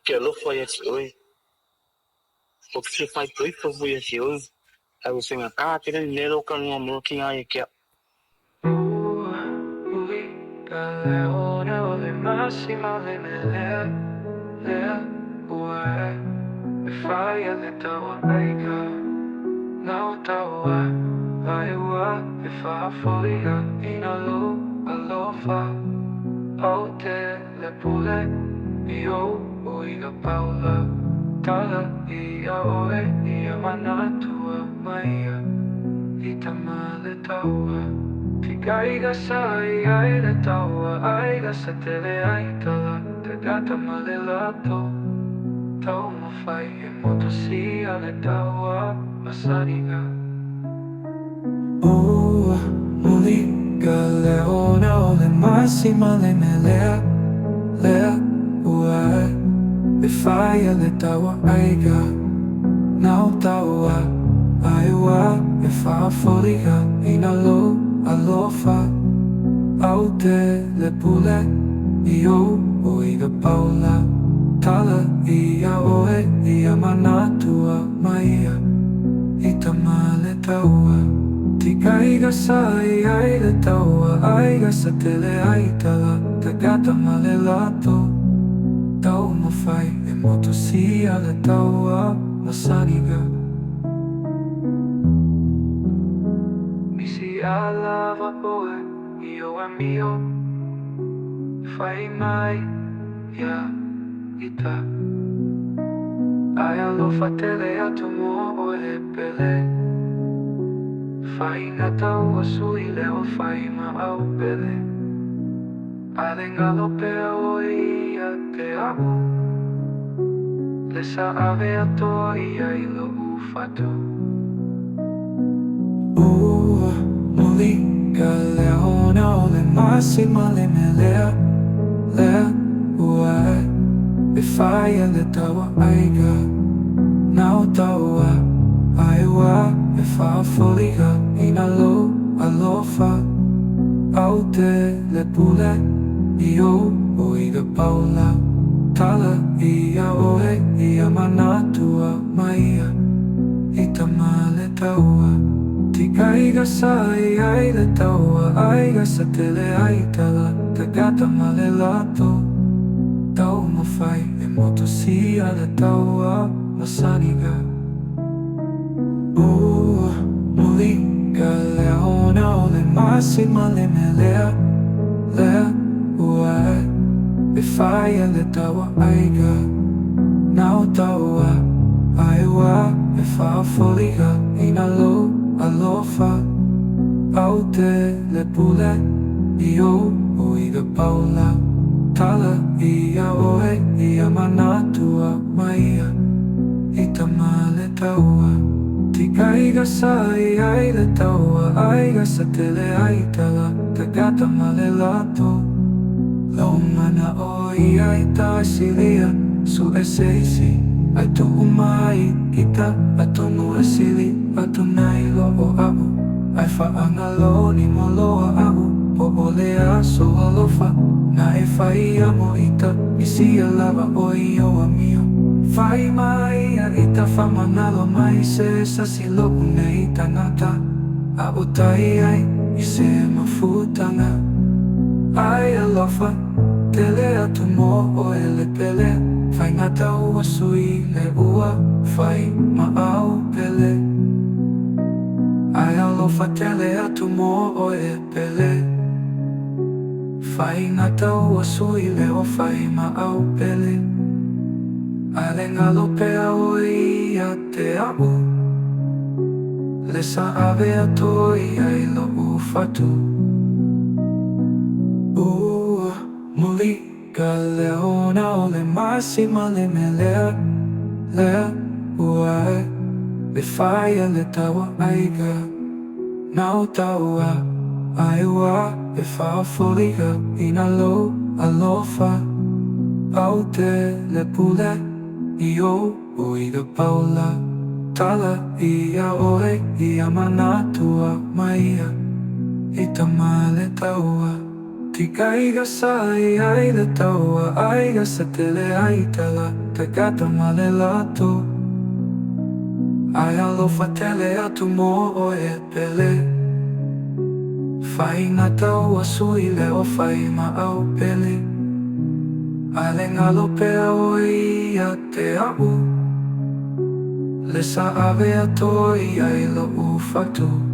Ke alofa ia ti oi. O ke se fai pui fa vui ti oi. Ai o singa ka te ni nero ka ngā mo ki ngā i kia. Ui, ka leona o le masima le me lea, lea, ue. Me whaia le taua aika, nau taua, ai ua, me whaafolia, ina lu, alofa. Au te le pule, I o iga paula. Tala I a oe, I a manatua maia, I tama le taua. Tika iga sa I ai le taua, aiga sa tele ai tala. Te gata ma le lato, tau ma fai e moto si a le taua, masaniga. Mulika leona o le masima le me lea, lea, ua. Me whaia le taua aiga, nau taua, aiwa. Me whaaforiga ina lo, alofa. Au te le pule, I o iga paula. Tala I a oe, I a manatua maia, I tama le taua. Tika iga sa I ai le taua, aiga sa tele ai tala. Te gata ma le lato, tau ma fai e moto si a le taua, masaniga. Misi a lava oe, io a mio. Fai mai, ya, ita. Ai alofa tele atu mo o le pele. Fai na taua sui leo fai ma au pele. Ale ngalo pea o ia te amu. Lesa ave atoa ia I lo ufatu. Mulika leona o le masima le me lea, lea, ua. Me whaia le taua aiga, nau taua, aiwa. Me whaafoliga ina lo, alofa. Au te le pule, I o iga paula. Tala I a oe, I a manatua maia, I tama le taua. Tika iga sa I ai le taua, aiga sa tele ai tala. Te gata ma le lato, tau ma fai e moto si a le taua, masaniga. Mulika leona o le masima le me lea, lea, ua. Me whaia le taua aiga, nau taua, aiwa. Me whaafoliga ina lo, alofa. Au te le pule, I o iga paula. Tala I a oe, I a manatua maia, I tama le taua. Tika iga sa I ai le taua, aiga sa tele ai tala. Te gata ma le lato, lau mana o I ai ta silia. Su e seisi, ai tu umai ita. Atonu e sili, atu nai lo o abu. Ai whaanga lo ni mo loa abu. O ole a so alofa, na e whai amo ita. Isi a lava o I o a mio. Whai mai a ita whamanalo mai se sa silo une ita nata. A o tai ai, I se mafutanga. Ai alofa, tele atu mo o ele pele. Whai ngata ua sui le ua, whai ma au pele. Ai alofa tele atu mo o e pele. Whai ngata ua sui le o whai ma au pele. Ale ngalo pea o ia te abu. Lesa ave atoa ia I lo ufatu. Mulika leona o le masima le me lea, lea, ua. Me whaia le taua aiga, nau taua, aiwa. Me whaafoliga ina lo, alofa. Au te le pule, I o iga paula. Tala I a oe, I a manatua maia, I tama le taua. Tikaiga sa ai le taua aiga sa tele ai tala Tagata male lato Ai alofa tele atu mo o e pele Fai ngā taua sui le o fai ma au pele Ale ngalo pea o ia te au Le sa ave atoi ai lo u fatu